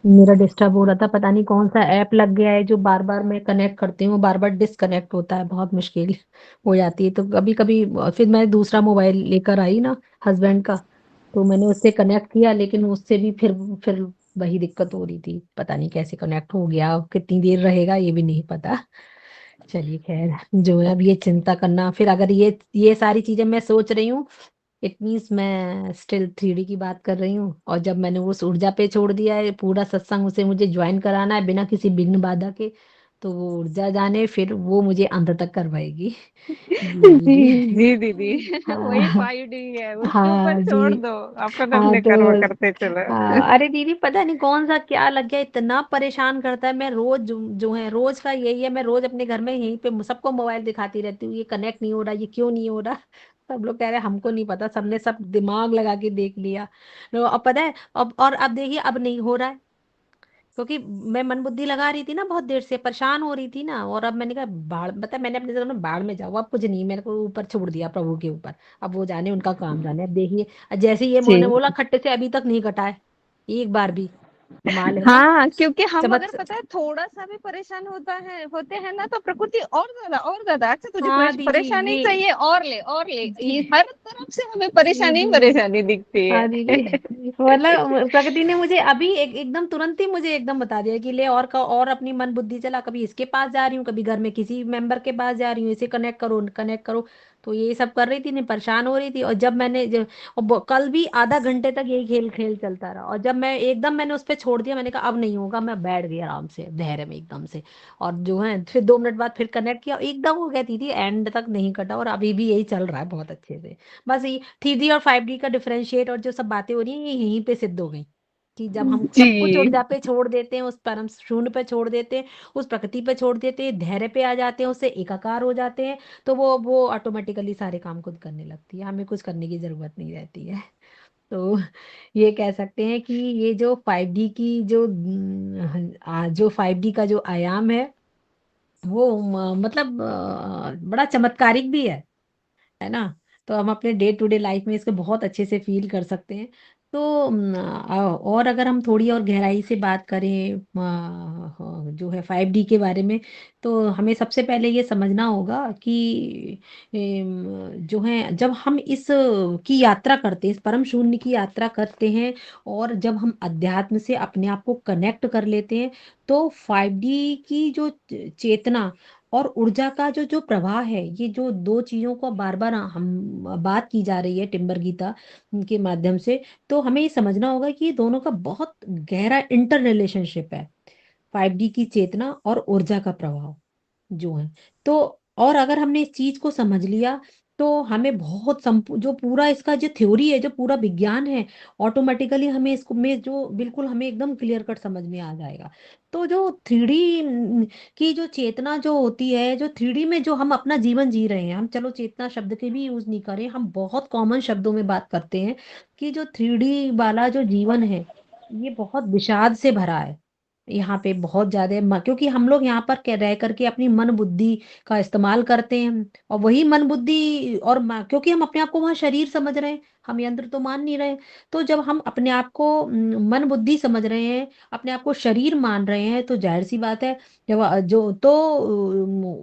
मेरा डिस्टर्ब हो रहा था, पता नहीं कौन सा ऐप लग गया है जो बार बार मैं कनेक्ट करती हूँ बार बार डिसकनेक्ट होता है, बहुत मुश्किल हो जाती है। तो कभी कभी फिर मैं दूसरा मोबाइल लेकर आई ना, हस्बैंड का, तो मैंने उससे कनेक्ट किया, लेकिन उससे भी फिर वही दिक्कत हो रही थी। पता नहीं कैसे कनेक्ट हो गया, अब कितनी देर रहेगा ये भी नहीं पता। चलिए खैर, जो है अब ये चिंता करना, फिर अगर ये सारी चीजें मैं सोच रही हूँ, इट मीन्स मैं स्टिल 3D की बात कर रही हूँ। और जब मैंने उस ऊर्जा पे छोड़ दिया है पूरा सत्संग, उसे मुझे ज्वाइन कराना है बिना किसी विघ्न बाधा के, तो वो ऊर्जा जाने फिर वो मुझे अंत तक करवाएगी। जी जी दीदी। जी दीदी। वही हाँ। 5D है, उसके ऊपर हाँ जी। छोड़ दो, अपने हाँ अपने तो कर्म करते चलो। अरे दीदी पता नहीं कौन सा क्या लग गया, इतना परेशान करता है। मैं रोज जो है रोज का यही है, मैं रोज अपने घर में यहीं पे सबको मोबाइल दिखाती रहती हूँ, ये कनेक्ट नहीं हो रहा, ये क्यों नहीं हो रहा। सब लोग कह रहे हैं हमको नहीं पता, सबने सब दिमाग लगा के देख लिया। लो, अब पता है, अब और अब देखिए अब नहीं हो रहा है, क्योंकि मैं मन बुद्धि लगा रही थी ना, बहुत देर से परेशान हो रही थी ना। और अब मैंने कहा बाढ़, बता मैंने अपने जगह में बाढ़ में जाओ, अब कुछ नहीं, मेरे को ऊपर छोड़ दिया प्रभु के ऊपर। अब वो जाने, उनका काम जाने। अब देखिए जैसे ये जी। उन्होंने बोला खट्टे से अभी तक नहीं कटा है, एक बार भी। कमाल है ना। हाँ, क्योंकि हम अगर चमक। पता है थोड़ा सा भी परेशान होते हैं ना, तो प्रकृति और ज्यादा, अच्छा तुझे हाँ दीदी परेशानी ये चाहिए, और ले, ये दीदी हर तरफ से हमें ये परेशानी ही दीदी परेशानी दिखती हाँ है। दीदी, मतलब प्रकृति ने मुझे अभी एकदम तुरंत ही मुझे एकदम बता दिया कि ले और का और अपनी मन बुद्धि चला, कभी इसके पास जा रही हूँ, कभी घर में किसी मेंबर के पास जा रही हूँ, इसे कनेक्ट करो कनेक्ट करो। तो ये सब कर रही थी, नहीं परेशान हो रही थी। और जब और कल भी आधा घंटे तक यही खेल खेल चलता रहा, और जब मैं एकदम मैंने उस पर छोड़ दिया, मैंने कहा अब नहीं होगा, मैं बैठ गई आराम से धैर्य में एकदम से। और जो है फिर 2 मिनट बाद फिर कनेक्ट किया, एकदम हो गया थी एंड तक नहीं कटा, और अभी भी यही चल रहा है बहुत अच्छे से। बस ये 3D और 5D का डिफरेंशिएट और जो सब बातें हो रही हैं, ये यहीं पे सिद्ध हो गई कि जब हम जी। सब कुछ ऊर्जा पे छोड़ देते हैं, उस परम शून्य पे छोड़ देते हैं, उस प्रकृति पे छोड़ देते हैं, धैर्य पे आ जाते हैं, उससे एकाकार हो जाते हैं, तो वो ऑटोमेटिकली सारे काम खुद करने लगती है, हमें कुछ करने की जरूरत नहीं रहती है। तो ये कह सकते हैं कि ये जो 5D की जो 5D का जो आयाम है, वो मतलब बड़ा चमत्कारिक भी है ना। तो हम अपने डे टू डे लाइफ में इसको बहुत अच्छे से फील कर सकते हैं। तो और अगर हम थोड़ी और गहराई से बात करें जो है 5D के बारे में, तो हमें सबसे पहले ये समझना होगा कि जो है जब हम इस की यात्रा करते हैं, इस परम शून्य की यात्रा करते हैं, और जब हम अध्यात्म से अपने आप को कनेक्ट कर लेते हैं, तो 5D की जो चेतना और ऊर्जा का जो जो प्रवाह है, ये जो दो चीजों को बार बार हम बात की जा रही है टिम्बर गीता के माध्यम से, तो हमें ये समझना होगा कि ये दोनों का बहुत गहरा इंटर रिलेशनशिप है। 5D की चेतना और ऊर्जा का प्रभाव जो है, तो और अगर हमने इस चीज को समझ लिया, तो हमें बहुत जो पूरा इसका जो थ्योरी है, जो पूरा विज्ञान है, ऑटोमेटिकली हमें इसको में जो बिल्कुल हमें एकदम क्लियर कट समझ में आ जाएगा। तो जो 3D की जो चेतना जो होती है, जो 3D में जो हम अपना जीवन जी रहे हैं, हम चलो चेतना शब्द के भी यूज नहीं करें, हम बहुत कॉमन शब्दों में बात करते हैं कि जो 3D वाला जो जीवन है, ये बहुत विषाद से भरा है। यहाँ पे बहुत ज्यादा क्योंकि हम लोग यहाँ पर रह करके अपनी मन बुद्धि का इस्तेमाल करते हैं, और वही मन बुद्धि और क्योंकि हम अपने आप को वहाँ शरीर समझ रहे हैं, हम यंत्र तो मान नहीं रहे। तो जब हम अपने आप को मन बुद्धि समझ रहे हैं, अपने आप को शरीर मान रहे हैं, तो जाहिर सी बात है, जब जो तो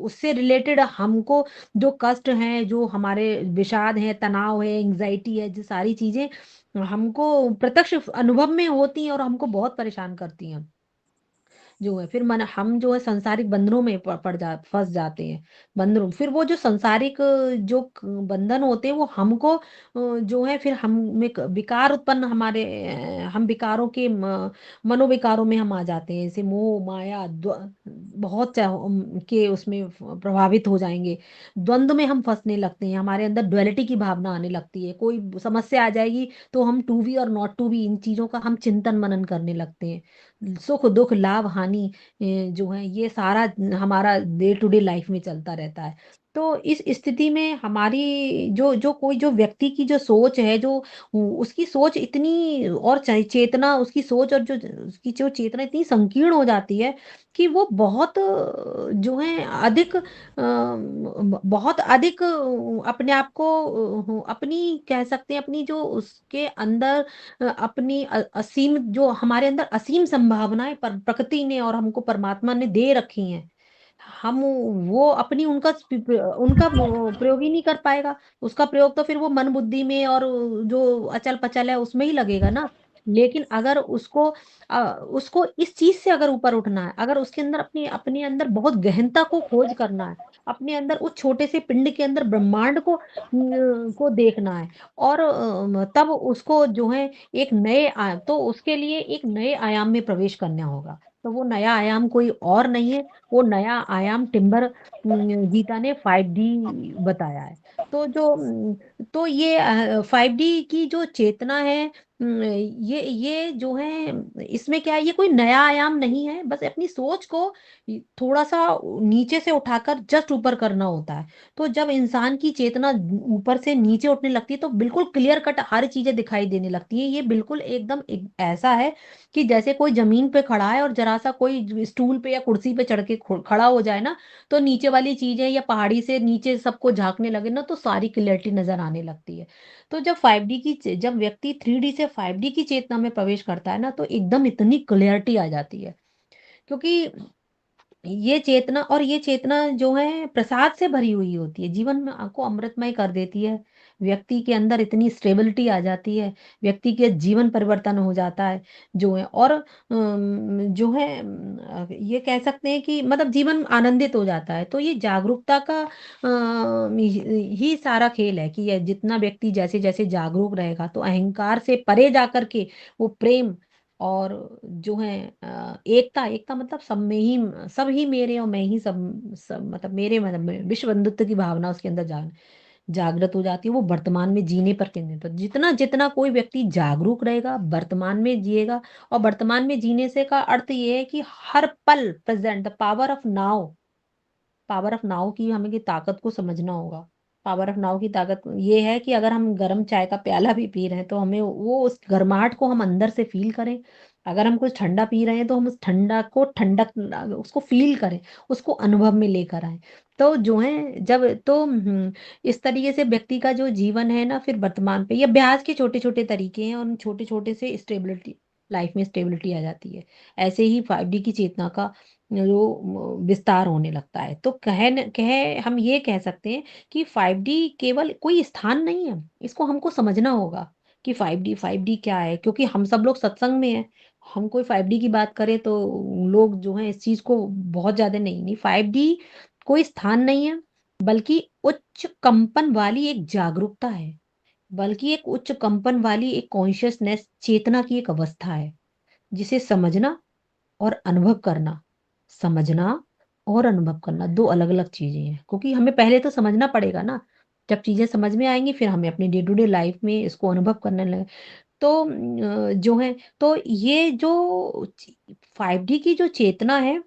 उससे रिलेटेड हमको जो कष्ट हैं, जो हमारे विषाद है, तनाव है, एंग्जाइटी है, जो सारी चीजें हमको प्रत्यक्ष अनुभव में होती हैं और हमको बहुत परेशान करती हैं, जो है फिर मन हम जो है सांसारिक बंधनों में पड़ जा फंस जाते हैं। बंधनों, फिर वो जो सांसारिक बंधन होते हैं, वो हमको जो है फिर हम में विकार उत्पन्न हमारे हम विकारों के मनोविकारों में हम आ जाते हैं, जैसे मोह माया बहुत के उसमें प्रभावित हो जाएंगे। द्वंद्व में हम फंसने लगते हैं, हमारे अंदर डुअलिटी की भावना आने लगती है, कोई समस्या आ जाएगी तो हम टू बी और नॉट टू बी, इन चीजों का हम चिंतन मनन करने लगते हैं। सुख दुख लाभ हानि जो है ये सारा हमारा डे टू डे लाइफ में चलता रहता है। तो इस स्थिति में हमारी जो जो कोई जो व्यक्ति की जो सोच है, जो उसकी सोच इतनी और चेतना, उसकी सोच और जो उसकी जो चेतना इतनी संकीर्ण हो जाती है कि वो बहुत जो है अधिक बहुत अधिक अपने आप को अपनी कह सकते हैं अपनी जो उसके अंदर अपनी असीम जो हमारे अंदर असीम संभावनाएं प्रकृति ने और हमको परमात्मा ने दे रखी हैं, हम वो अपनी उनका प्रयोग ही नहीं कर पाएगा। उसका प्रयोग तो फिर वो मन बुद्धि में और जो अचल पचल है उसमें ही लगेगा ना। लेकिन अगर उसको इस चीज से अगर ऊपर उठना है, अगर उसके अंदर अपने अंदर बहुत गहनता को खोज करना है, अपने अंदर उस छोटे से पिंड के अंदर ब्रह्मांड को देखना है, और तब उसको जो है एक तो उसके लिए एक नए आयाम में प्रवेश करना होगा। तो वो नया आयाम कोई और नहीं है, वो नया आयाम टिम्बर गीता ने 5D बताया है। तो तो ये 5D की जो चेतना है, ये जो है इसमें क्या है, ये कोई नया आयाम नहीं है, बस अपनी सोच को थोड़ा सा नीचे से उठाकर जस्ट ऊपर करना होता है। तो जब इंसान की चेतना ऊपर से नीचे उठने लगती है तो बिल्कुल क्लियर कट हर चीजें दिखाई देने लगती है। ये बिल्कुल एकदम ऐसा है कि जैसे कोई जमीन पे खड़ा है और जरा सा कोई स्टूल पे या कुर्सी पे चढ़ के खड़ा हो जाए ना, तो नीचे वाली चीजें या पहाड़ी से नीचे सबको झांकने लगे ना, तो सारी क्लियरिटी नजर आने लगती है। तो जब व्यक्ति 3D से 5D की चेतना में प्रवेश करता है ना, तो एकदम इतनी क्लियरिटी आ जाती है। क्योंकि ये चेतना जो है प्रसाद से भरी हुई होती है, जीवन में आपको अमृतमय कर देती है। व्यक्ति के अंदर इतनी स्टेबिलिटी आ जाती है, व्यक्ति के जीवन परिवर्तन हो जाता है जो है। और जो है ये कह सकते हैं कि मतलब जीवन आनंदित हो जाता है। तो ये जागरूकता का ही सारा खेल है कि ये जितना व्यक्ति जैसे जैसे जागरूक रहेगा तो अहंकार से परे जाकर के वो प्रेम और जो है एकता, एकता मतलब सब में ही, सब ही मेरे और मैं ही सब मतलब मेरे, मतलब विश्व बंधुत्व की भावना उसके अंदर जागृत हो जाती है। वो वर्तमान में जीने पर केंद्रित तो जितना जितना कोई व्यक्ति जागरूक रहेगा, वर्तमान में जिएगा। और वर्तमान में जीने से का अर्थ ये है कि हर पल present, the power of now, power of now की हमें की ताकत को समझना होगा। पावर ऑफ नाउ की ताकत ये है कि अगर हम गर्म चाय का प्याला भी पी रहे हैं तो हमें वो उस गर्माहट को हम अंदर से फील करें। अगर हम कुछ ठंडा पी रहे हैं तो हम उस ठंडा को ठंडक उसको फील करें, उसको अनुभव में लेकर आए। तो जो है जब तो इस तरीके से व्यक्ति का जो जीवन है ना, फिर वर्तमान पे ये अभ्यास के छोटे छोटे तरीके हैं, और उन छोटे छोटे से स्टेबिलिटी, लाइफ में स्टेबिलिटी आ जाती है। ऐसे ही 5D की चेतना का जो विस्तार होने लगता है। तो हम ये कह सकते हैं कि 5D केवल कोई स्थान नहीं है, इसको हमको समझना होगा कि 5D क्या है, क्योंकि हम सब लोग सत्संग में हैं। हम कोई 5D की बात करें तो लोग जो है इस चीज को बहुत ज्यादा नहीं, नहीं 5D कोई स्थान नहीं है, बल्कि उच्च कंपन वाली एक जागरूकता है, बल्कि एक उच्च कंपन वाली एक कॉन्शियसनेस, चेतना की एक अवस्था है, जिसे समझना और अनुभव करना, समझना और अनुभव करना दो अलग अलग चीजें हैं। क्योंकि हमें पहले तो समझना पड़ेगा ना, जब चीजें समझ में आएंगी फिर हमें अपनी डे टू डे लाइफ में इसको अनुभव करने लगे। तो जो है, तो ये जो 5D की जो चेतना है,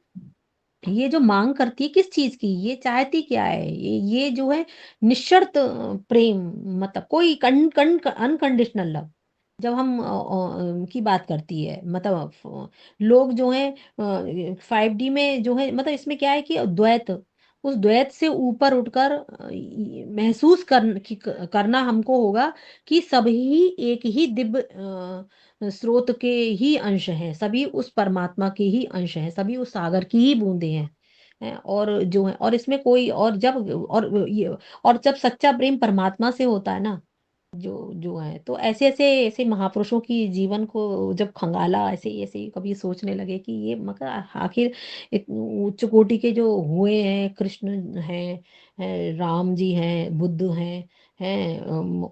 ये जो मांग करती है किस चीज की, ये चाहती क्या है, ये जो है निशर्त प्रेम, मतलब कोई अनकंडीशनल लव। जब हम की बात करती है, मतलब लोग जो है 5D में जो है, मतलब इसमें क्या है कि द्वैत, उस द्वैत से ऊपर उठकर महसूस करना हमको होगा कि सभी एक ही दिव्य स्रोत के ही अंश हैं, सभी उस परमात्मा के ही अंश हैं, सभी उस सागर की ही बूंदे हैं। और जो है, और इसमें कोई और जब सच्चा प्रेम परमात्मा से होता है ना, जो जो है, तो ऐसे ऐसे ऐसे महापुरुषों की जीवन को जब खंगाला, ऐसे ऐसे कभी सोचने लगे कि ये मतलब आखिर उच्च कोटि के जो हुए हैं, कृष्ण हैं, राम जी हैं, बुद्ध हैं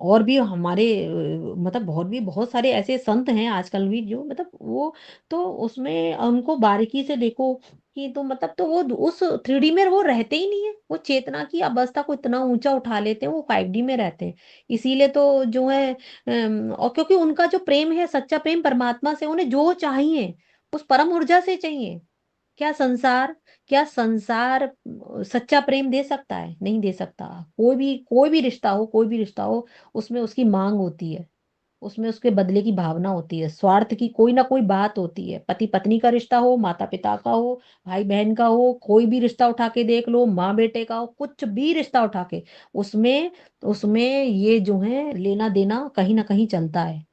और भी हमारे मतलब बहुत सारे ऐसे संत हैं आजकल भी, जो मतलब वो, तो उसमें उनको बारीकी से देखो कि तो मतलब तो वो उस 3D में वो रहते ही नहीं है, वो चेतना की अवस्था को इतना ऊंचा उठा लेते हैं, वो 5D में रहते हैं। इसीलिए तो जो है और क्योंकि उनका जो प्रेम है, सच्चा प्रेम परमात्मा से, उन्हें जो चाहिए उस परम ऊर्जा से चाहिए। क्या संसार क्या संसार सच्चा प्रेम दे सकता है? नहीं दे सकता। कोई भी रिश्ता हो, कोई भी रिश्ता हो, उसमें उसकी मांग होती है, उसमें उसके बदले की भावना होती है, स्वार्थ की कोई ना कोई बात होती है। पति पत्नी का रिश्ता हो, माता पिता का हो, भाई बहन का हो, कोई भी रिश्ता उठा के देख लो, माँ बेटे का हो, कुछ भी रिश्ता उठा के, उसमें उसमें ये जो है लेना देना कहीं ना कहीं चलता है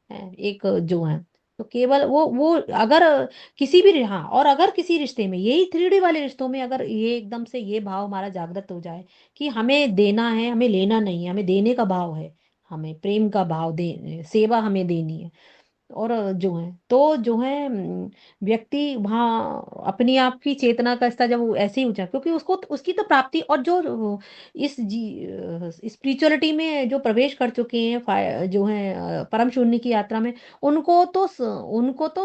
एक जो है। तो केवल वो अगर किसी भी हाँ, और अगर किसी रिश्ते में, यही 3D वाले रिश्तों में, अगर ये एकदम से ये भाव हमारा जागृत हो जाए कि हमें देना है, हमें लेना नहीं है, हमें देने का भाव है, हमें प्रेम का भाव दे, सेवा हमें देनी है, और जो है तो जो है व्यक्ति वहाँ अपनी आप की चेतना का स्तर जब वो ऐसे ही ऊंचा, क्योंकि उसको उसकी तो प्राप्ति, और जो इस स्पिरिचुअलिटी में जो प्रवेश कर चुके हैं, जो है परम शून्य की यात्रा में, उनको तो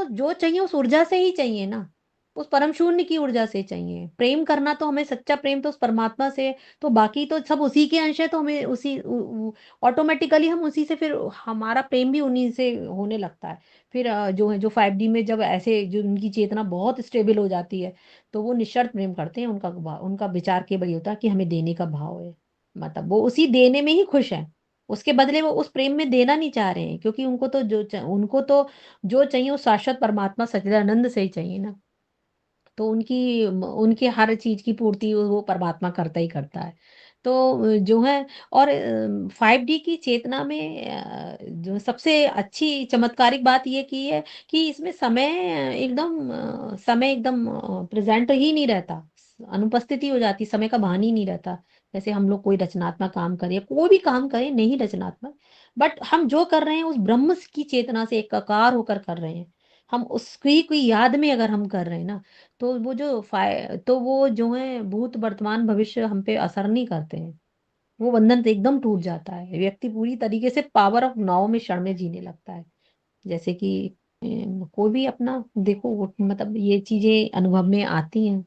जो चाहिए उस ऊर्जा से ही चाहिए ना, उस परम शून्य की ऊर्जा से चाहिए। प्रेम करना तो हमें, सच्चा प्रेम तो उस परमात्मा से, तो बाकी तो सब उसी के अंश है, तो हमें उसी ऑटोमेटिकली हम उसी से, फिर हमारा प्रेम भी उन्हीं से होने लगता है। फिर जो है जो 5D में जब ऐसे जो उनकी चेतना बहुत स्टेबल हो जाती है, तो वो निस्वार्थ प्रेम करते हैं। उनका विचार केवल ये होता है कि हमें देने का भाव है, मतलब वो उसी देने में ही खुश है। उसके बदले वो उस प्रेम में देना नहीं चाह रहे हैं, क्योंकि उनको तो जो चाहिए वो शाश्वत परमात्मा सच्चिदानंद से ही चाहिए ना। तो उनकी हर चीज की पूर्ति वो परमात्मा करता ही करता है। तो जो है, और 5D की चेतना में जो सबसे अच्छी चमत्कारिक बात ये की है कि इसमें समय एकदम प्रेजेंट ही नहीं रहता, अनुपस्थिति हो जाती, समय का भान ही नहीं रहता। जैसे हम लोग कोई रचनात्मक काम करें, कोई भी काम करें, नहीं रचनात्मक, बट हम जो कर रहे हैं उस ब्रह्म की चेतना से एकाकार होकर कर रहे हैं। हम उसकी कोई याद में अगर हम कर रहे हैं ना, तो वो जो है भूत वर्तमान भविष्य हम पे असर नहीं करते हैं। वो बंधन तो एकदम टूट जाता है, व्यक्ति पूरी तरीके से पावर ऑफ नाउ में, क्षण में जीने लगता है। जैसे कि कोई भी अपना देखो, मतलब ये चीजें अनुभव में आती हैं,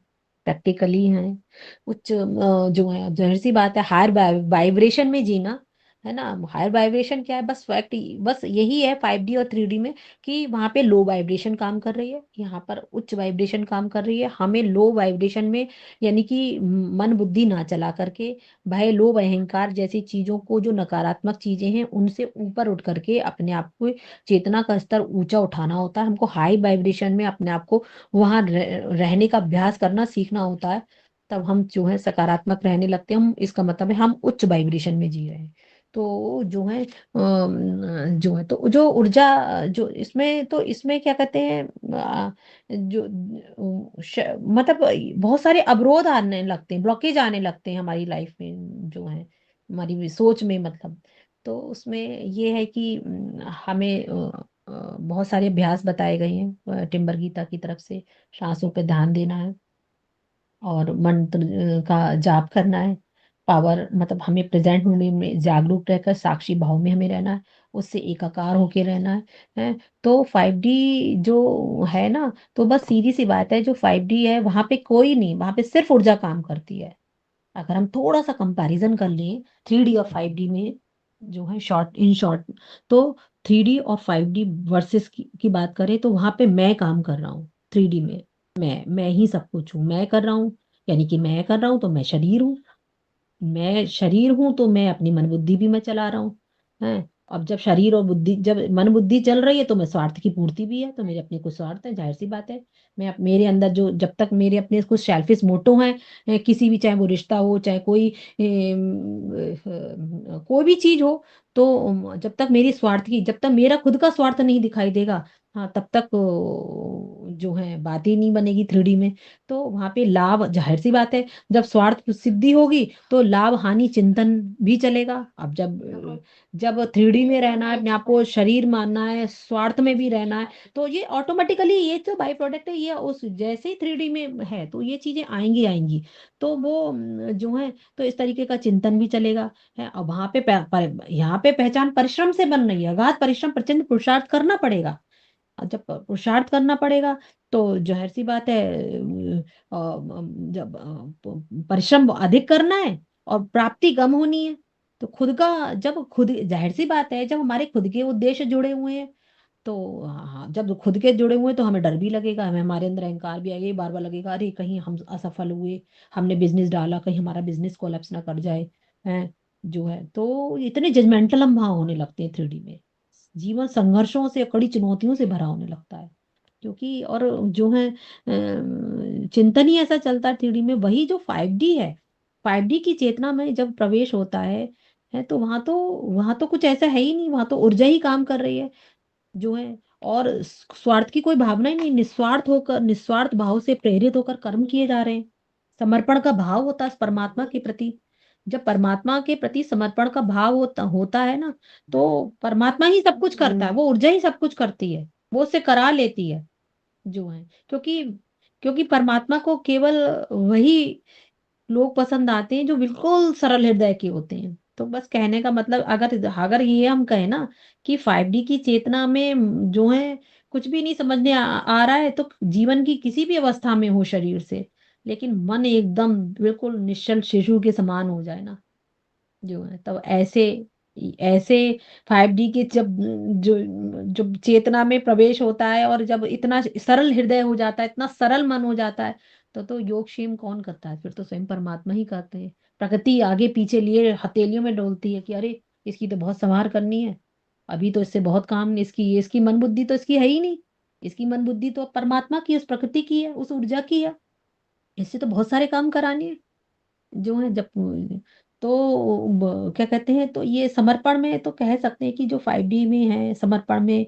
प्रैक्टिकली हैं। जो है, जाहिर सी बात है, हायर वाइब्रेशन में जीना, है ना। हायर वाइब्रेशन क्या है, बस फैक्ट, बस यही है 5D और 3D में, कि वहां पे लो वाइब्रेशन काम कर रही है, यहाँ पर उच्च वाइब्रेशन काम कर रही है। हमें लो वाइब्रेशन में, यानी कि मन बुद्धि ना चला करके, भय लोभ अहंकार जैसी चीजों को, जो नकारात्मक चीजें हैं, उनसे ऊपर उठ करके अपने आप को, चेतना का स्तर ऊंचा उठाना होता है। हमको हाई वाइब्रेशन में अपने आप को वहां रहने का अभ्यास करना सीखना होता है। तब हम जो है सकारात्मक रहने लगते हैं, हम, इसका मतलब है हम उच्च वाइब्रेशन में जी रहे हैं। तो जो है जो है तो जो ऊर्जा, जो इसमें, तो इसमें क्या कहते हैं, जो मतलब बहुत सारे अवरोध आने लगते हैं, ब्लॉकेज आने लगते हैं हमारी लाइफ में, जो है हमारी सोच में, मतलब। तो उसमें ये है कि हमें बहुत सारे अभ्यास बताए गए हैं टिम्बर गीता की तरफ से। सांसों पे ध्यान देना है, और मंत्र का जाप करना है। पावर, मतलब हमें प्रेजेंट मोमेंट में जागरूक रहकर साक्षी भाव में हमें रहना है, उससे एकाकार होके रहना है। तो 5D जो है ना, तो बस सीधी सी बात है, जो 5D है वहां पे कोई नहीं, वहां पे सिर्फ ऊर्जा काम करती है। अगर हम थोड़ा सा कंपैरिजन कर लें 3D और 5D में, जो है शॉर्ट, तो 3D और 5D वर्सेस की बात करें, तो वहां पे मैं काम कर रहा हूँ 3D में। मैं ही सब कुछ हूँ, मैं कर रहा हूँ, यानी कि मैं कर रहा हूँ तो मैं शरीर हूँ। मैं शरीर हूं तो मैं अपनी मन बुद्धि भी मैं चला रहा हूँ, है। अब जब शरीर और बुद्धि, जब मन बुद्धि चल रही है, तो मैं स्वार्थ की पूर्ति भी है, तो मेरे अपने कुछ स्वार्थ है, जाहिर सी बात है। मेरे अंदर जो, जब तक मेरे अपने कुछ सेल्फिश मोटो हैं, किसी भी, चाहे वो रिश्ता हो, चाहे कोई भी चीज हो, तो जब तक मेरी स्वार्थ की, जब तक मेरा खुद का स्वार्थ नहीं दिखाई देगा, हाँ, तब तक जो है बात ही नहीं बनेगी 3D में। तो वहां पे लाभ, जाहिर सी बात है, जब स्वार्थ सिद्धि होगी, तो लाभ हानि चिंतन भी चलेगा। अब जब जब 3D में रहना है, अपने आप को शरीर मानना है, स्वार्थ में भी रहना है, तो ये ऑटोमेटिकली, ये जो बाई प्रोडक्ट है, ये उस जैसे ही 3D में है, तो ये चीजें आएंगी आएंगी। तो वो जो है, तो इस तरीके का चिंतन भी चलेगा, है। अब वहां पे यहाँ पे पहचान परिश्रम से बन रही है, अगाध परिश्रम, प्रचंड पुरुषार्थ करना पड़ेगा। और जब पुरुषार्थ करना पड़ेगा, तो जाहिर सी बात है, जब परिश्रम अधिक करना है और प्राप्ति कम होनी है, तो खुद का, जब खुद, जाहिर सी बात है, जब हमारे खुद के उद्देश्य जुड़े हुए हैं, तो हाँ, जब खुद के जुड़े हुए तो हमें डर भी लगेगा, हमें हमारे अंदर अहंकार भी आएगा, ये बार बार लगेगा अरे कहीं हम असफल हुए, हमने बिजनेस डाला कहीं हमारा बिजनेस कोलैप्स ना कर जाए, है जो है। तो इतने जजमेंटल हम वहां होने लगते हैं 3D में। जीवन संघर्षों से, कड़ी चुनौतियों से भरा होने लगता है, क्योंकि और जो है चिंतन ही ऐसा चलता है 3D में। वही जो 5D है, 5D की चेतना में जब प्रवेश होता है तो वहां तो कुछ ऐसा है ही नहीं, वहां तो ऊर्जा ही काम कर रही है जो है। और स्वार्थ की कोई भावना ही नहीं, निस्वार्थ होकर, निस्वार्थ भाव से प्रेरित होकर कर्म किए जा रहे हैं। समर्पण का भाव होता है परमात्मा के प्रति। जब परमात्मा के प्रति समर्पण का भाव होता है ना, तो परमात्मा ही सब कुछ करता है, वो ऊर्जा ही सब कुछ करती है, वो उससे करा लेती है जो है। क्योंकि क्योंकि परमात्मा को केवल वही लोग पसंद आते हैं जो बिल्कुल सरल हृदय के होते हैं। तो बस कहने का मतलब, अगर अगर ये हम कहें ना कि 5D की चेतना में जो है कुछ भी नहीं समझने आ रहा है, तो जीवन की किसी भी अवस्था में हो शरीर से, लेकिन मन एकदम बिल्कुल निश्चल शिशु के समान हो जाए ना जो है, तब ऐसे ऐसे 5D के जब जो जब चेतना में प्रवेश होता है और जब इतना सरल हृदय हो जाता है, इतना सरल मन हो जाता है, तो योगक्षेम कौन करता है? फिर तो स्वयं परमात्मा ही करते हैं। प्रकृति आगे पीछे लिए हथेलियों में डोलती है कि अरे इसकी तो बहुत संभार करनी है, अभी तो इससे बहुत काम, इसकी मन बुद्धि तो इसकी है ही नहीं, इसकी मन बुद्धि तो परमात्मा की, उस प्रकृति की है, उस ऊर्जा की है, इससे तो बहुत सारे काम कराने हैं जो है। जब तो क्या कहते हैं, तो ये समर्पण में तो कह सकते हैं कि जो 5D में है, समर्पण में,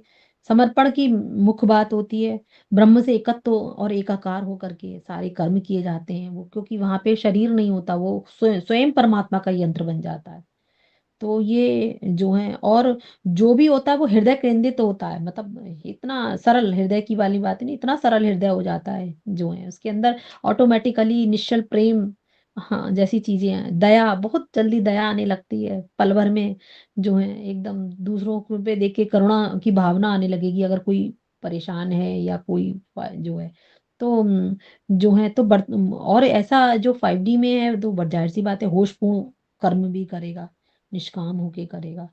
समर्पण की मुख्य बात होती है ब्रह्म से एकत्व और एकाकार होकर के सारे कर्म किए जाते हैं वो, क्योंकि वहां पे शरीर नहीं होता, वो स्वयं परमात्मा का यंत्र बन जाता है। तो ये जो है, और जो भी होता है वो हृदय केंद्रित होता है, मतलब इतना सरल हृदय की वाली बात नहीं, इतना सरल हृदय हो जाता है जो है उसके अंदर ऑटोमेटिकली निश्चल प्रेम, हाँ जैसी चीजें हैं, दया, बहुत जल्दी दया आने लगती है पल भर में जो है। एकदम दूसरों को पे देख के करुणा की भावना आने लगेगी, अगर कोई परेशान है या कोई जो है। तो जो है तो और ऐसा जो 5D में है तो जाहिर सी बात है होशपूर्ण कर्म भी करेगा, निष्काम होके करेगा।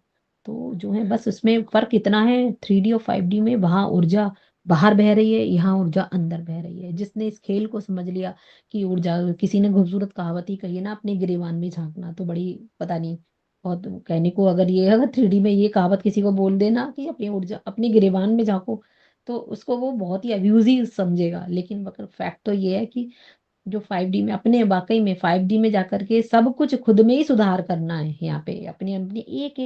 तो जो है बस उसमें फर्क इतना है 3D और 5D में, वहां ऊर्जा बाहर बह रही है, यहाँ ऊर्जा अंदर बह रही है। जिसने इस खेल को समझ लिया कि ऊर्जा, किसी ने खूबसूरत कहावत ही कही है ना, अपने गिरेबान में झांकना, तो बड़ी पता नहीं, बहुत कहने को, अगर 3D में ये कहावत किसी को बोल देना कि अपनी ऊर्जा अपने गिरेबान में झांको, तो उसको वो बहुत ही अब्यूजिव समझेगा। लेकिन मगर फैक्ट तो ये है कि जो 5D में, अपने वाकई में 5D में जाकर के सब कुछ खुद में ही सुधार करना है। यहाँ पे अपनी अपनी एक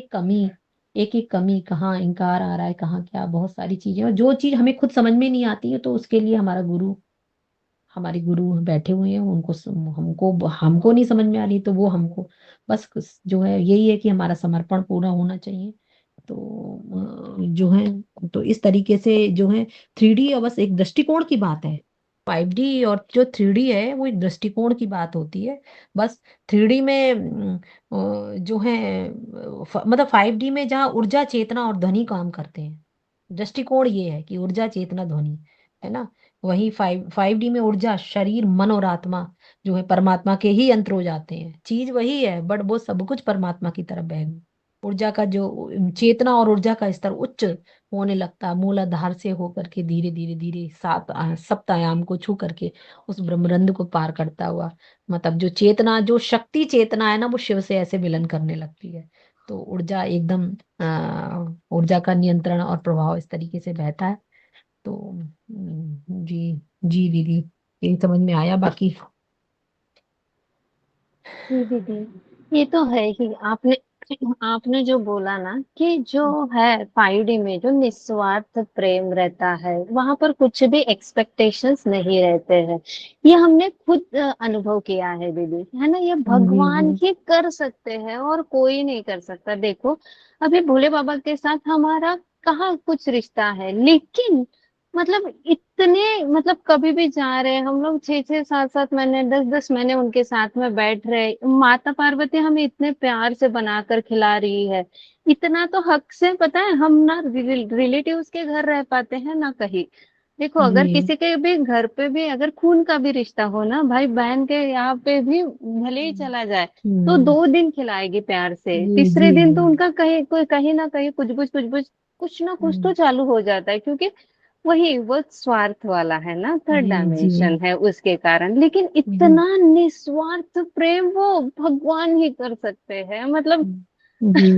एक कमी, कहाँ इंकार आ रहा है, कहाँ क्या, बहुत सारी चीजें, और जो चीज हमें खुद समझ में नहीं आती है तो उसके लिए हमारे गुरु बैठे हुए हैं, उनको हमको हमको नहीं समझ में आ रही तो वो हमको, बस जो है यही है कि हमारा समर्पण पूरा होना चाहिए। तो जो है, तो इस तरीके से जो है 3D और बस एक दृष्टिकोण की बात है। 5D और जो 3D है वो एक दृष्टिकोण की बात होती है बस। 3D में जो है मतलब 5D में जहाँ ऊर्जा चेतना और ध्वनि काम करते हैं, दृष्टिकोण ये है कि ऊर्जा चेतना ध्वनि, है ना। वही 5D में ऊर्जा शरीर मन और आत्मा जो है परमात्मा के ही यंत्र हो जाते हैं। चीज वही है बट वो सब कुछ परमात्मा की तरफ बह गई। ऊर्जा का जो चेतना और ऊर्जा का स्तर उच्च होने लगता है, मूलाधार से होकर के धीरे धीरे धीरे सप्त आयाम को छू करके उस ब्रह्मरंध्र को पार करता हुआ, मतलब जो चेतना, जो शक्ति चेतना है ना, वो शिव से ऐसे मिलन करने लगती है। तो ऊर्जा एकदम ऊर्जा का नियंत्रण और प्रभाव इस तरीके से बहता है। तो जी, जी दीदी, यही समझ में आया बाकी। जी दीदी, ये तो है ही। आपने आपने जो बोला ना कि जो है 5D में जो निस्वार्थ प्रेम रहता है, वहां पर कुछ भी एक्सपेक्टेशंस नहीं रहते हैं। ये हमने खुद अनुभव किया है दीदी, है ना। ये जी जी। भगवान ही कर सकते हैं और कोई नहीं कर सकता। देखो, अभी भोले बाबा के साथ हमारा कहाँ कुछ रिश्ता है, लेकिन मतलब इतने, मतलब कभी भी जा रहे हैं हम लोग, 6 6 7 7 महीने, 10 10 महीने उनके साथ में बैठ रहे। माता पार्वती हमें इतने प्यार से बनाकर खिला रही है। इतना तो हक से, पता है, हम ना रिलेटिव्स के घर रह पाते हैं ना कहीं। देखो, अगर जी। किसी के भी घर पे भी अगर खून का भी रिश्ता हो ना, भाई बहन के यहाँ पे भी भले ही चला जाए, तो हम्म। 2 दिन खिलाएगी प्यार से, जी तीसरे जी दिन जी। तो उनका कहीं कोई कहीं ना कहीं कुछ कुछ कुछ ना कुछ हम्म, तो चालू हो जाता है, क्योंकि वही वो स्वार्थ वाला है ना, थर्ड जी जी डायमेंशन है उसके कारण। लेकिन जी इतना निस्वार्थ प्रेम वो भगवान ही कर सकते हैं, मतलब जी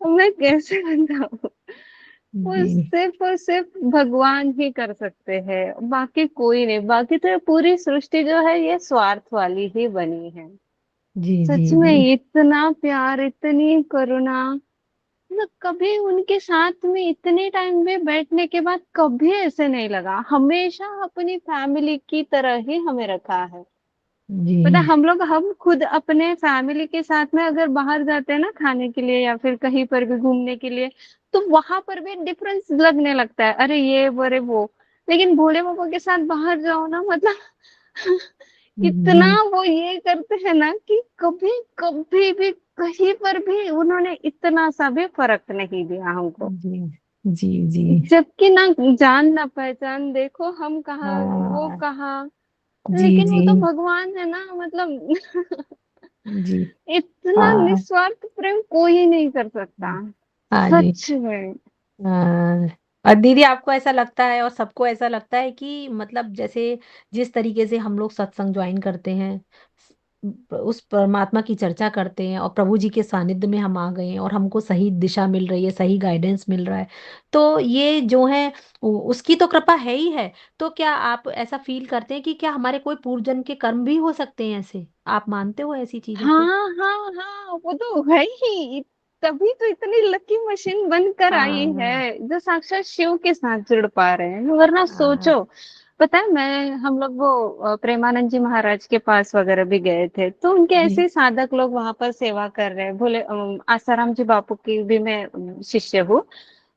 मैं कैसे बताऊं। वो जी सिर्फ और सिर्फ भगवान ही कर सकते हैं, बाकी कोई नहीं। बाकी तो ये पूरी सृष्टि जो है ये स्वार्थ वाली ही बनी है। जी जी सच जी में इतना प्यार, इतनी करुणा, मतलब कभी उनके साथ में इतने टाइम में बैठने के बाद कभी ऐसे नहीं लगा, हमेशा अपनी फैमिली की तरह ही हमें रखा है। जी पता है, हम खुद अपने फैमिली के साथ में अगर बाहर जाते हैं ना खाने के लिए या फिर कहीं पर भी घूमने के लिए, तो वहां पर भी डिफरेंस लगने लगता है, अरे ये अरे वो। लेकिन भोले बाबा के साथ बाहर जाओ ना, मतलब इतना जी वो ये करते हैं ना कि कभी कभी भी कहीं पर भी उन्होंने इतना सा भी फर्क नहीं दिया हमको। जी जी जी जबकि ना जान ना पहचान, देखो हम कहाँ वो हाँ कहाँ, जी लेकिन जी वो तो भगवान है ना, मतलब जी इतना हाँ निस्वार्थ प्रेम कोई नहीं कर सकता, हाँ जी सच में। हाँ। और दीदी आपको ऐसा लगता है और सबको ऐसा लगता है कि मतलब जैसे जिस तरीके से हम लोग सत्संग ज्वाइन करते हैं, उस परमात्मा की चर्चा करते हैं और प्रभु जी के सानिध्य में हम आ गए हैं और हमको सही दिशा मिल रही है, सही गाइडेंस मिल रहा है, तो ये जो है उसकी तो कृपा है ही है। तो क्या आप ऐसा फील करते हैं कि क्या हमारे कोई पूर्व जन्म के कर्म भी हो सकते हैं ऐसे? आप मानते हो ऐसी चीजों को? हाँ हाँ हाँ, वो तो है ही, तभी तो इतनी लकी मशीन बनकर आई है हाँ जो साक्षात शिव के साथ जुड़ पा रहे हैं। वरना हाँ सोचो, पता है मैं हम लोग वो प्रेमानंद जी महाराज के पास वगैरह भी गए थे, तो उनके जी ऐसे ही साधक लोग वहां पर सेवा कर रहे हैं। भोले आसाराम जी बापू की भी मैं शिष्य हूँ,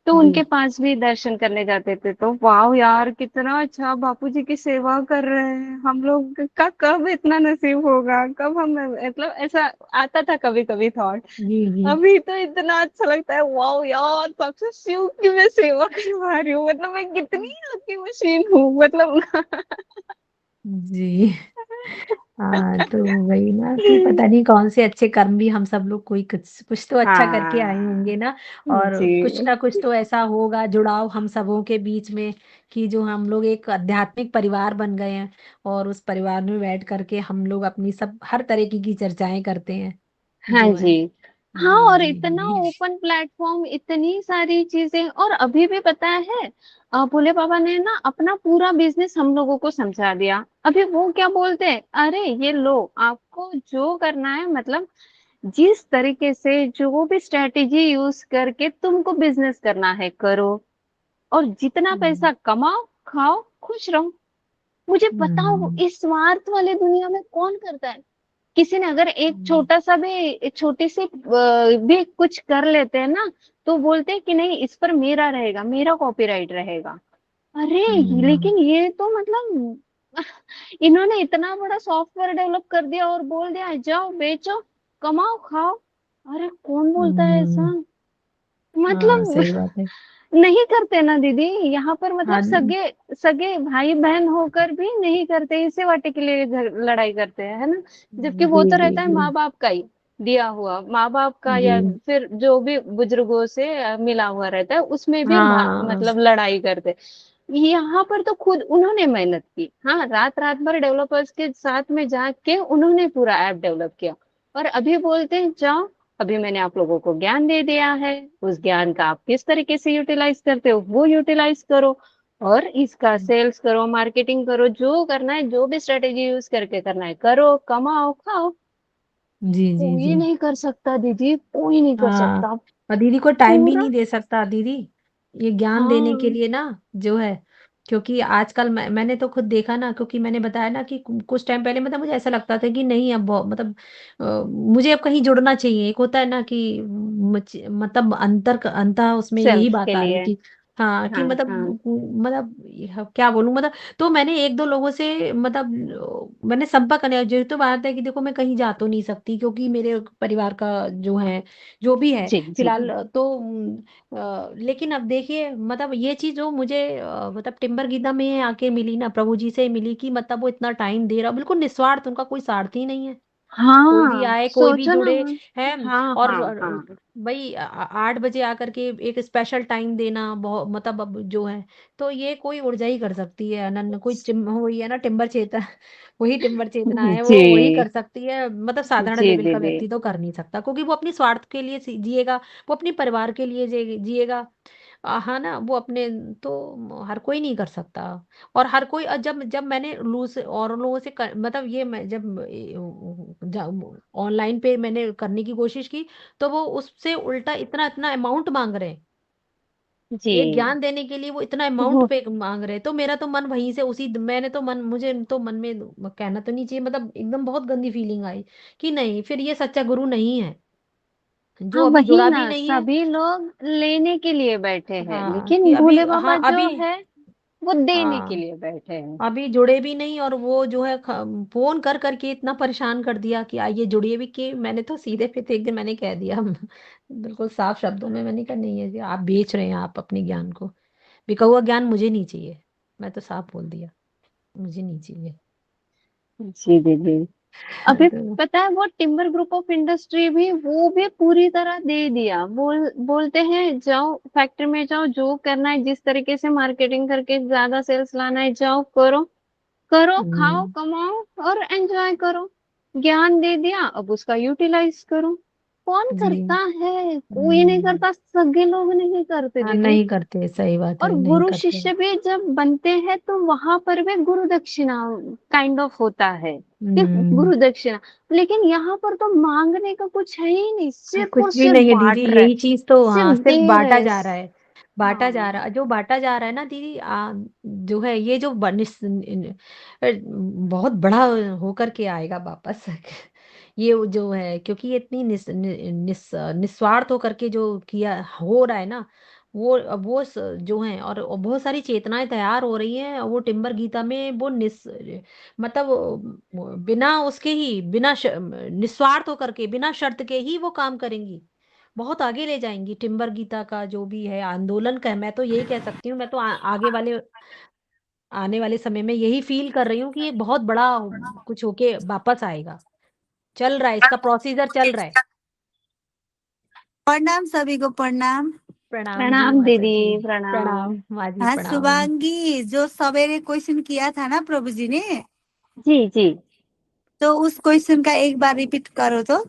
तो जी उनके पास भी दर्शन करने जाते थे। तो वाह यार, कितना अच्छा बापू जी की सेवा कर रहे हैं। हम लोग का कब इतना नसीब होगा, कब हम, मतलब ऐसा आता था कभी कभी थॉट। जी जी अभी तो इतना अच्छा लगता है, वाह यार, सबसे शिव की मैं सेवा करवा रही हूँ, मतलब मैं कितनी लकी मशीन हूँ, मतलब जी हाँ तो वही ना कि पता नहीं कौन से अच्छे कर्म भी हम सब लोग कोई कुछ कुछ तो अच्छा करके आए हाँ होंगे ना। और जी। कुछ ना कुछ तो ऐसा होगा जुड़ाव हम सबों के बीच में कि जो हम लोग एक आध्यात्मिक परिवार बन गए हैं और उस परिवार में बैठ करके हम लोग अपनी सब हर तरीके की चर्चाएं करते हैं हाँ जो जी। है। हाँ, जी और जी इतना जी ओपन प्लेटफॉर्म, इतनी सारी चीजें, और अभी भी पता है भोले बाबा ने ना अपना पूरा बिजनेस हम लोगों को समझा दिया। अभी वो क्या बोलते हैं, अरे ये लो, आपको जो करना है, मतलब जिस तरीके से जो भी स्ट्रेटेजी यूज करके तुमको बिजनेस करना है करो, और जितना हम्म पैसा कमाओ, खाओ, खुश रहो। मुझे बताओ, हम्म इस स्वार्थ वाले दुनिया में कौन करता है? किसी ने अगर एक हम्म छोटा सा भी, एक छोटी सी भी कुछ कर लेते हैं ना, तो बोलते हैं कि नहीं, इस पर मेरा रहेगा, मेरा कॉपीराइट रहेगा। अरे हम्म लेकिन ये तो मतलब इन्होंने इतना बड़ा सॉफ्टवेयर डेवलप कर दिया और बोल दिया जाओ बेचो, कमाओ, खाओ। अरे कौन बोलता है ऐसा, हाँ मतलब सही बात है। नहीं करते ना दीदी। यहाँ पर मतलब हाँ सगे सगे भाई बहन होकर भी नहीं करते, इसे वाटे के लिए लड़ाई करते हैं, है ना। जबकि जी वो तो जी रहता है जी माँ बाप का ही दिया हुआ, माँ बाप का, जी या फिर जो भी बुजुर्गों से मिला हुआ रहता है, उसमें भी हाँ मतलब लड़ाई करते। यहाँ पर तो खुद उन्होंने मेहनत की, हाँ, रात रात भर डेवलपर्स के साथ में जाके उन्होंने पूरा ऐप डेवलप किया। और अभी बोलते हैं जाओ, अभी मैंने आप लोगों को ज्ञान दे दिया है, उस ज्ञान का आप किस तरीके से यूटिलाइज करते हो वो यूटिलाइज करो, और इसका सेल्स करो, मार्केटिंग करो, जो करना है, जो भी स्ट्रेटेजी यूज करके करना है करो, कमाओ, खाओ। जी जी कोई जी नहीं कर सकता दीदी, कोई नहीं कर हाँ। सकता और दीदी को टाइम भी पूरा। नहीं दे सकता दीदी ये ज्ञान देने के हाँ, लिए ना जो है। क्योंकि आजकल मैंने तो खुद देखा ना, क्योंकि मैंने बताया ना कि कुछ टाइम पहले मतलब मुझे ऐसा लगता था कि नहीं अब मतलब मुझे अब कहीं जुड़ना चाहिए। एक होता है ना कि मतलब अंतर उसमें यही सेल्फ के बात आ रही लिए। कि हाँ कि हाँ मतलब हाँ क्या बोलूं मतलब। तो मैंने एक दो लोगों से मतलब मैंने संपर्क करने जो तो बात है कि देखो मैं कहीं जा तो नहीं सकती क्योंकि मेरे परिवार का जो है जो भी है जी जी। फिलहाल तो लेकिन अब देखिए मतलब ये चीज जो मुझे मतलब टिम्बर गीता में आके मिली ना प्रभु जी से मिली कि मतलब वो इतना टाइम दे रहा बिल्कुल निस्वार्थ उनका कोई स्वार्थ ही नहीं है। कोई भी हाँ, आए, कोई भी सोचो ना। जुड़े, हैं। हाँ हाँ और हाँ। भाई 8 बजे आकर के एक स्पेशल टाइम देना, बहुत मतलब अब जो है, तो ये कोई ऊर्जा ही कर सकती है, अनन्य कोई वही है ना, टिम्बर चेतना वही टिम्बर चेतना है, वो वही जी कर सकती है, मतलब साधारण जी लेवल का दीदी। व्यक्ति तो कर नहीं सकता, क्योंकि वो अपनी स्वार्थ के लिए जिएगा, वो अपने परिवार के लिए जिएगा। हाँ ना, वो अपने, तो हर कोई नहीं कर सकता। और हर कोई जब जब मैंने लूज और लोगों से मतलब ये मैं जब ऑनलाइन पे मैंने करने की कोशिश की, तो वो उससे उल्टा इतना इतना अमाउंट मांग रहे हैं, जी। एक ज्ञान देने के लिए वो इतना अमाउंट वो पे मांग रहे हैं, तो मेरा तो मन वहीं से उसी मैंने तो मन मुझे तो मन में कहना तो नहीं चाहिए, मतलब एकदम बहुत गंदी फीलिंग आई कि नहीं, फिर ये सच्चा गुरु नहीं है, जो हाँ अभी वही जुड़ा भी ना, नहीं है। सभी लोग लेने के लिए बैठे हैं, हाँ, कि लेकिन अभी, भोले बाबा हाँ जो अभी, है वो देने के हाँ लिए बैठे हैं। अभी जुड़े भी नहीं, और वो जो है फोन कर करके इतना परेशान कर दिया कि आइए जुड़िए भी, कि मैंने तो सीधे पे एक दिन मैंने कह दिया बिल्कुल साफ शब्दों में मैंने कहा, नहीं है जी, आप बेच रहे हैं आप अपने ज्ञान को, बिका हुआ ज्ञान मुझे नहीं चाहिए, मैं तो साफ बोल दिया, मुझे नहीं चाहिए। जी दीदी। अभी तो पता है वो टिम्बर ग्रुप ऑफ इंडस्ट्री भी, वो भी पूरी तरह दे दिया। बोलते हैं जाओ फैक्ट्री में जाओ, जो करना है जिस तरीके से मार्केटिंग करके ज्यादा सेल्स लाना है जाओ करो, करो खाओ हम्म, कमाओ और एंजॉय करो। ज्ञान दे दिया, अब उसका यूटिलाइज करो। कौन जी, करता है? कोई नहीं हम्म, करता, सगे लोग नहीं करते हाँ दीदी। नहीं करते, सही बात और है, नहीं गुरु करते। शिष्य भी जब बनते हैं तो वहां पर भी गुरु दक्षिणा काइंड ऑफ होता है कि हम्म, गुरु दक्षिणा। लेकिन यहाँ पर तो मांगने का कुछ है ही नहीं, सिर्फ और कुछ भी सिर्फ नहीं है दीदी, बांट रहे, यही चीज तो, हाँ सिर्फ सिर्फ दे बांटा रहे। जा रहा है, बांटा जा हाँ रहा है, जो बांटा जा रहा है ना दीदी, जो है ये जो बहुत बड़ा होकर के आएगा वापस ये जो है, क्योंकि ये इतनी निस्वार्थ होकर के जो किया हो रहा है ना, वो जो है, और बहुत सारी चेतनाएं तैयार हो रही हैं, वो टिम्बर गीता में वो मतलब बिना उसके ही, निस्वार्थ होकर के, बिना शर्त के ही वो काम करेंगी, बहुत आगे ले जाएंगी टिम्बर गीता का जो भी है आंदोलन का, मैं तो यही कह सकती हूँ, मैं तो आगे वाले आने वाले समय में यही फील कर रही हूँ कि ये बहुत बड़ा कुछ होके वापस आएगा, चल रहा है, इसका प्रोसीजर चल रहा है। प्रणाम सभी को प्रणाम। प्रणाम जी प्रणाम माता दीदी, जी। प्रणाम। प्रणाम माँ जी, हाँ प्रणाम। शुभांगी, जो सवेरे क्वेश्चन किया था ना प्रभु जी ने, जी जी तो उस क्वेश्चन का एक बार रिपीट करो तो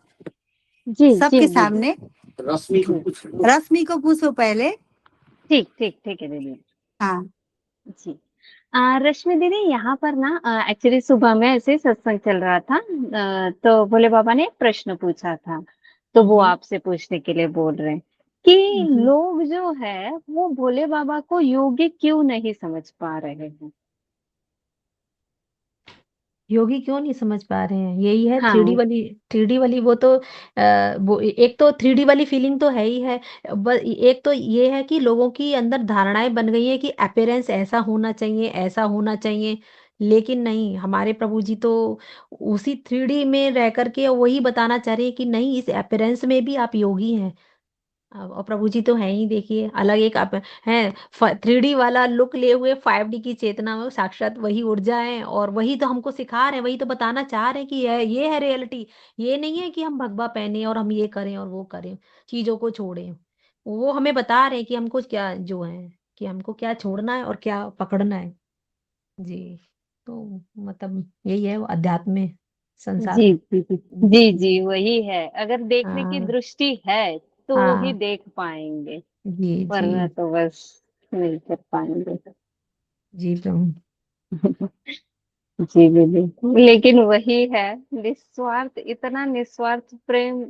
जी जी सबके दीदी। सामने। जी रश्मि को पूछो पहले। ठीक ठीक ठीक है दीदी। हाँ। जी। रश्मि दीदी, यहाँ पर ना एक्चुअली सुबह में ऐसे ही सत्संग चल रहा था, तो भोले बाबा ने एक प्रश्न पूछा था, तो वो जी। आपसे पूछने के लिए बोल रहे हैं कि जी, लोग जो है वो भोले बाबा को योगी क्यों नहीं समझ पा रहे हैं। योगी क्यों नहीं समझ पा रहे हैं, यही है हाँ 3D वाली, वो तो वो एक तो 3D वाली फीलिंग तो है ही है, एक तो ये है कि लोगों की अंदर धारणाएं बन गई है कि अपीयरेंस ऐसा होना चाहिए, ऐसा होना चाहिए, लेकिन नहीं, हमारे प्रभु जी तो उसी 3D में रह करके वही बताना चाह रहे हैं कि नहीं, इस अपीयरेंस में भी आप योगी हैं। और प्रभु जी तो हैं ही, देखिए अलग एक आप हैं, 3D वाला लुक लिए हुए 5D की चेतना में, साक्षात वही ऊर्जा है, और वही तो हमको सिखा रहे हैं, वही तो बताना चाह रहे हैं कि ये है रियलिटी। ये नहीं है कि हम भगवा पहने और हम ये करें और वो करें, चीजों को छोड़ें, वो हमें बता रहे हैं कि हमको क्या जो है, कि हमको क्या छोड़ना है और क्या पकड़ना है। जी। तो मतलब यही है वो अध्यात्म में जी संसार। जी जी जी जी। जी, वही है। अगर देखने की हाँ दृष्टि है तो ही हाँ। देख पाएंगे, जी जी। वरना तो बस नहीं कर पाएंगे। जी प्रभु। जी दीदी, लेकिन वही है, निस्वार्थ, इतना निस्वार्थ प्रेम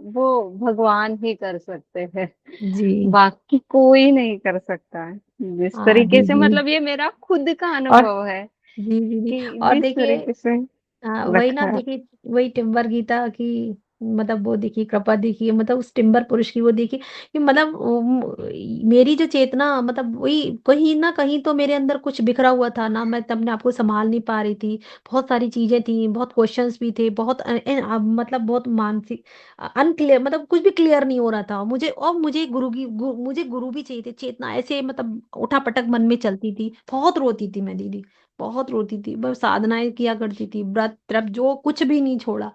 वो भगवान ही कर सकते हैं, जी। बाकी कोई नहीं कर सकता है। जिस हाँ तरीके से, दीदी। मतलब ये मेरा खुद का और अनुभव है जी दीदी, कि और जिस देखिए, तरीके से वही ना रखा है। देखिए, वही टिम्बर गीता की, मतलब वो देखिए कृपा, देखिए मतलब उस टिम्बर पुरुष की वो देखिए कि मतलब मेरी जो चेतना, मतलब वही कहीं ना कहीं तो मेरे अंदर कुछ बिखरा हुआ था ना, मैं तब अपने आपको संभाल नहीं पा रही थी, बहुत सारी चीजें थी, बहुत क्वेश्चंस भी थे, बहुत मतलब बहुत मानसिक अनक्लियर, मतलब कुछ भी क्लियर नहीं हो रहा था मुझे, और मुझे मुझे गुरु भी चाहिए थे, चेतना ऐसे मतलब उठापटक मन में चलती थी, बहुत रोती थी मैं दीदी, बहुत रोती थी, बस साधनाएं किया करती थी, व्रत तप जो कुछ भी नहीं छोड़ा,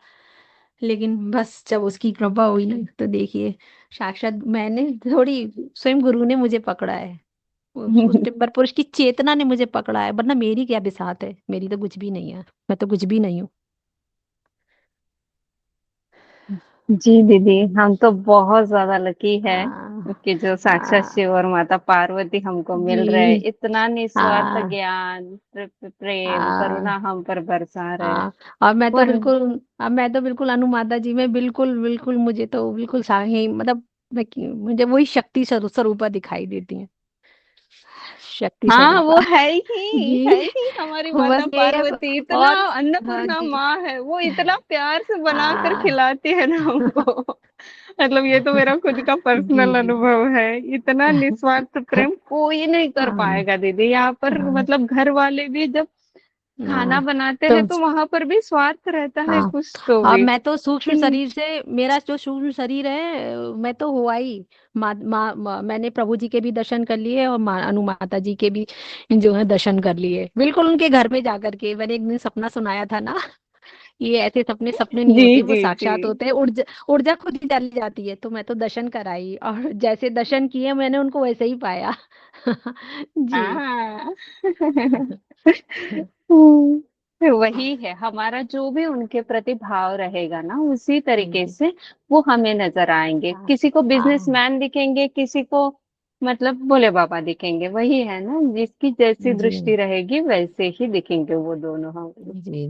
लेकिन बस जब उसकी कृपा हुई ना तो देखिए साक्षात मैंने थोड़ी स्वयं गुरु ने मुझे पकड़ा है। उस टिम्बर पुरुष की चेतना ने मुझे पकड़ा है, वरना मेरी क्या बिसात है, मेरी तो कुछ भी नहीं है, मैं तो कुछ भी नहीं हूँ। जी दीदी, हम तो बहुत ज्यादा लकी है हाँ। कि जो साक्षात हाँ। शिव और माता पार्वती हमको मिल रहे, जी। इतना निस्वार्थ हाँ। ज्ञान, प्रेम हाँ। करुणा हम पर बरसा रहे। हाँ। और और मैं तो बिल्कुल अनुमाता जी में बिल्कुल बिल्कुल मुझे तो बिल्कुल ही मतलब मुझे वही शक्ति स्वरूपा दिखाई देती है, शक्ति हाँ, स्वरूपा। वो है जी। ही हमारी बस माता ये है। पार्वती, इतना और हाँ अन्नपूर्णा जी। माँ है वो, इतना प्यार से बना कर हाँ। खिलाती है ना हमको। मतलब ये तो मेरा खुद का जी पर्सनल जी। अनुभव है। इतना निस्वार्थ प्रेम कोई नहीं कर हाँ। पाएगा दीदी। यहाँ पर हाँ। मतलब घर वाले भी जब खाना हाँ। बनाते तो हैं तो वहां पर भी स्वार्थ रहता है हाँ। कुछ तो और भी मैं तो सूक्ष्म कि शरीर से, मेरा जो सूक्ष्म शरीर है मैं तो हुआ ही मैंने प्रभु जी के भी दर्शन कर लिए और अनुमाता जी के भी जो है दर्शन कर लिए, बिल्कुल उनके घर में जाकर के। मैंने एक दिन सपना सुनाया था ना, ये ऐसे सपने सपने नहीं जी होते, वो जी जी। साक्षात होते हैं, ऊर्जा ऊर्जा खुद ही चली जाती है। तो मैं तो दर्शन कराई और जैसे दर्शन किए मैंने उनको वैसे ही पाया। जी। हाँ। हम्म, वही है हमारा, जो भी उनके प्रति भाव रहेगा ना उसी तरीके जी। से वो हमें नजर आएंगे। हाँ। किसी को हाँ। बिजनेसमैन दिखेंगे, किसी को मतलब भोले बाबा दिखेंगे। वही है ना, जिसकी जैसी जी। दृष्टि रहेगी वैसे ही दिखेंगे वो दोनों हम। जी।